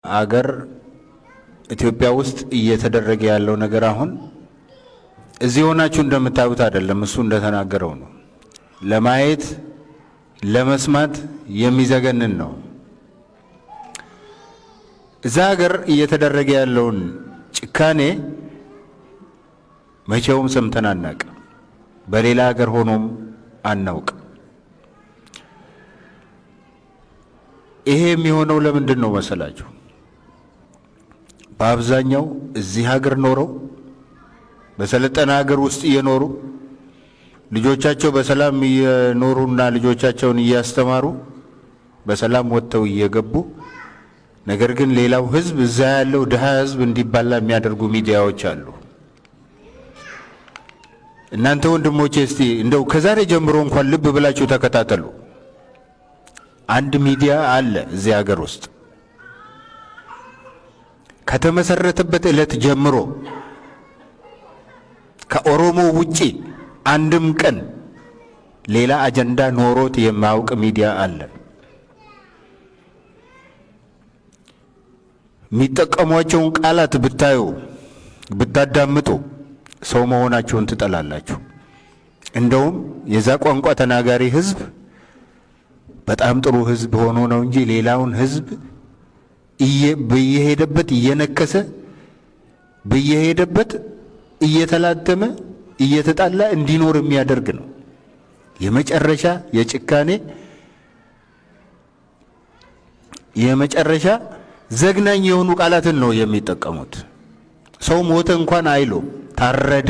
አገር ኢትዮጵያ ውስጥ እየተደረገ ያለው ነገር አሁን እዚህ ሆናችሁ እንደምታዩት አይደለም። እሱ እንደተናገረው ነው። ለማየት ለመስማት የሚዘገንን ነው። እዛ ሀገር እየተደረገ ያለውን ጭካኔ መቼውም ሰምተን አናውቅም። በሌላ ሀገር ሆኖም አናውቅም። ይሄ የሚሆነው ለምንድን ነው መሰላችሁ? በአብዛኛው እዚህ ሀገር ኖረው በሰለጠነ ሀገር ውስጥ እየኖሩ ልጆቻቸው በሰላም እየኖሩና ልጆቻቸውን እያስተማሩ በሰላም ወጥተው እየገቡ ነገር ግን ሌላው ህዝብ እዛ ያለው ድሃ ህዝብ እንዲባላ የሚያደርጉ ሚዲያዎች አሉ። እናንተ ወንድሞቼ እስቲ እንደው ከዛሬ ጀምሮ እንኳን ልብ ብላችሁ ተከታተሉ። አንድ ሚዲያ አለ እዚህ ሀገር ውስጥ ከተመሰረተበት ዕለት ጀምሮ ከኦሮሞ ውጪ አንድም ቀን ሌላ አጀንዳ ኖሮት የማያውቅ ሚዲያ አለ። የሚጠቀሟቸውን ቃላት ብታዩ ብታዳምጡ ሰው መሆናቸውን ትጠላላችሁ። እንደውም የዛ ቋንቋ ተናጋሪ ህዝብ በጣም ጥሩ ህዝብ ሆኖ ነው እንጂ ሌላውን ህዝብ በየሄደበት እየነከሰ በየሄደበት እየተላተመ እየተጣላ እንዲኖር የሚያደርግ ነው። የመጨረሻ የጭካኔ የመጨረሻ ዘግናኝ የሆኑ ቃላትን ነው የሚጠቀሙት። ሰው ሞተ እንኳን አይሎ ታረደ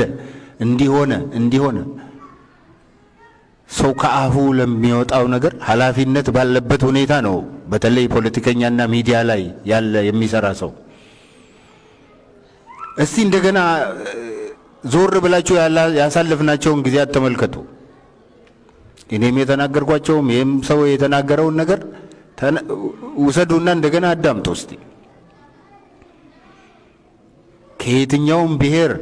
እንዲሆነ ሰው ከአፉ ለሚወጣው ነገር ኃላፊነት ባለበት ሁኔታ ነው። በተለይ ፖለቲከኛና ሚዲያ ላይ ያለ የሚሰራ ሰው እስቲ እንደገና ዞር ብላችሁ ያሳለፍናቸውን ጊዜያት ተመልከቱ። እኔም የተናገርኳቸውም ይህም ሰው የተናገረውን ነገር ውሰዱና እንደገና አዳምጡ እስቲ። ከየትኛውም ብሔር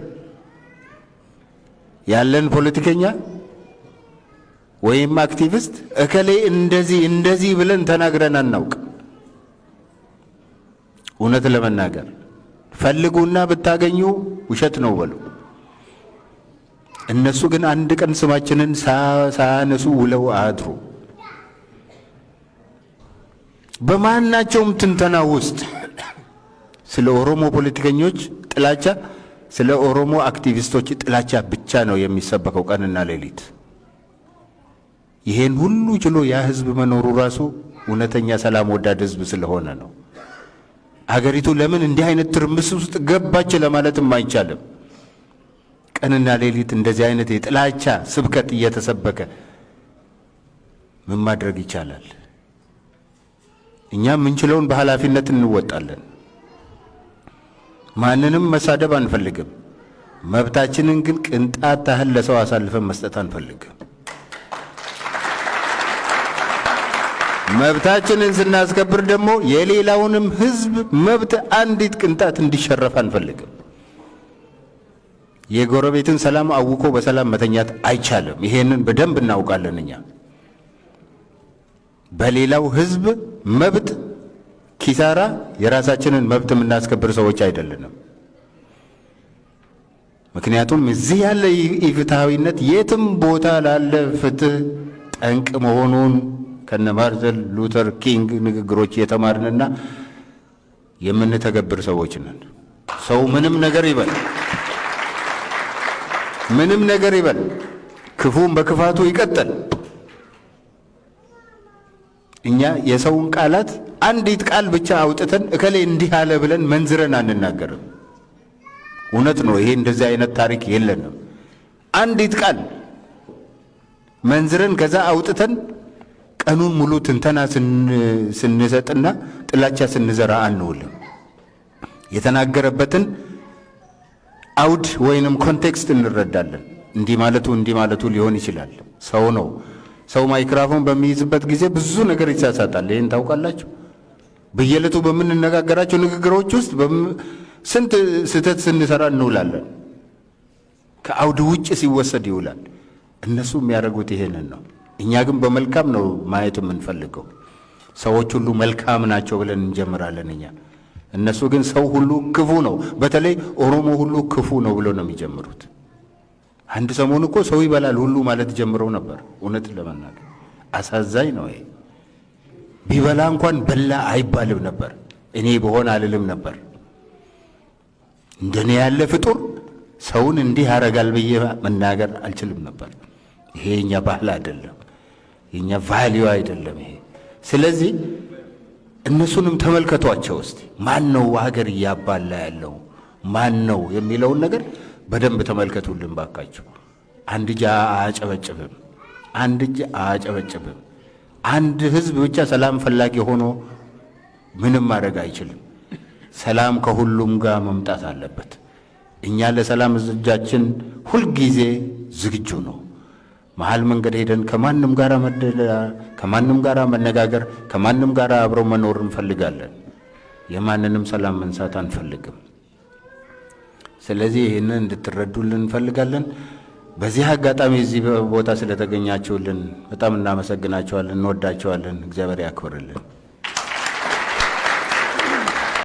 ያለን ፖለቲከኛ ወይም አክቲቪስት እከሌ እንደዚህ ብለን ተናግረን አናውቅ። እውነት ለመናገር ፈልጉና ብታገኙ ውሸት ነው በሉ። እነሱ ግን አንድ ቀን ስማችንን ሳያነሱ ውለው አድሩ። በማናቸውም ትንተና ውስጥ ስለ ኦሮሞ ፖለቲከኞች ጥላቻ፣ ስለ ኦሮሞ አክቲቪስቶች ጥላቻ ብቻ ነው የሚሰበከው ቀንና ሌሊት። ይሄን ሁሉ ችሎ ያ ህዝብ መኖሩ ራሱ እውነተኛ ሰላም ወዳድ ህዝብ ስለሆነ ነው። አገሪቱ ለምን እንዲህ አይነት ትርምስ ውስጥ ገባች ለማለትም አይቻልም። ቀንና ሌሊት እንደዚህ አይነት የጥላቻ ስብከት እየተሰበከ ምን ማድረግ ይቻላል? እኛ የምንችለውን በኃላፊነት እንወጣለን። ማንንም መሳደብ አንፈልግም። መብታችንን ግን ቅንጣት ታህል ለሰው አሳልፈን መስጠት አንፈልግም። መብታችንን ስናስከብር ደግሞ የሌላውንም ህዝብ መብት አንዲት ቅንጣት እንዲሸረፍ አንፈልግም። የጎረቤትን ሰላም አውቆ በሰላም መተኛት አይቻልም። ይሄንን በደንብ እናውቃለን። እኛ በሌላው ህዝብ መብት ኪሳራ የራሳችንን መብት የምናስከብር ሰዎች አይደለንም። ምክንያቱም እዚህ ያለ ኢፍትሐዊነት የትም ቦታ ላለ ፍትህ ጠንቅ መሆኑን ከነ ማርቲን ሉተር ኪንግ ንግግሮች የተማርንና የምንተገብር ሰዎች ነን። ሰው ምንም ነገር ይበል ክፉም በክፋቱ ይቀጥል። እኛ የሰውን ቃላት አንዲት ቃል ብቻ አውጥተን እከሌ እንዲህ አለ ብለን መንዝረን አንናገርም። እውነት ነው። ይሄ እንደዚህ አይነት ታሪክ የለንም። አንዲት ቃል መንዝረን ከዛ አውጥተን ቀኑን ሙሉ ትንተና ስንሰጥና ጥላቻ ስንዘራ አንውልም። የተናገረበትን አውድ ወይንም ኮንቴክስት እንረዳለን። እንዲህ ማለቱ ሊሆን ይችላል። ሰው ነው። ሰው ማይክሮፎን በሚይዝበት ጊዜ ብዙ ነገር ይሳሳታል። ይሄን ታውቃላችሁ። በየዕለቱ በምንነጋገራቸው ንግግሮች ውስጥ ስንት ስህተት ስንሰራ እንውላለን። ከአውድ ውጭ ሲወሰድ ይውላል። እነሱ የሚያደርጉት ይሄንን ነው። እኛ ግን በመልካም ነው ማየት የምንፈልገው። ሰዎች ሁሉ መልካም ናቸው ብለን እንጀምራለን። እኛ እነሱ ግን ሰው ሁሉ ክፉ ነው፣ በተለይ ኦሮሞ ሁሉ ክፉ ነው ብሎ ነው የሚጀምሩት። አንድ ሰሞን እኮ ሰው ይበላል ሁሉ ማለት ጀምረው ነበር። እውነት ለመናገር አሳዛኝ ነው ይሄ። ቢበላ እንኳን በላ አይባልም ነበር። እኔ በሆን አልልም ነበር። እንደኔ ያለ ፍጡር ሰውን እንዲህ ያረጋል ብዬ መናገር አልችልም ነበር። ይሄ የኛ ባህል አይደለም፣ የኛ ቫልዩ አይደለም ይሄ። ስለዚህ እነሱንም ተመልከቷቸው እስቲ። ማን ነው ሀገር እያባላ ያለው ማን ነው የሚለውን ነገር በደንብ ተመልከቱልን ባካችሁ። አንድ እጅ አያጨበጭብም፣ አንድ እጅ አያጨበጭብም። አንድ ህዝብ ብቻ ሰላም ፈላጊ ሆኖ ምንም ማድረግ አይችልም። ሰላም ከሁሉም ጋር መምጣት አለበት። እኛ ለሰላም እጃችን ሁልጊዜ ዝግጁ ነው። መሃል መንገድ ሄደን ከማንም ጋር ከማንም ጋር መነጋገር፣ ከማንም ጋር አብረው መኖር እንፈልጋለን። የማንንም ሰላም መንሳት አንፈልግም። ስለዚህ ይህንን እንድትረዱልን እንፈልጋለን። በዚህ አጋጣሚ እዚህ ቦታ ስለተገኛችሁልን በጣም እናመሰግናችኋለን፣ እንወዳችኋለን። እግዚአብሔር ያክብርልን።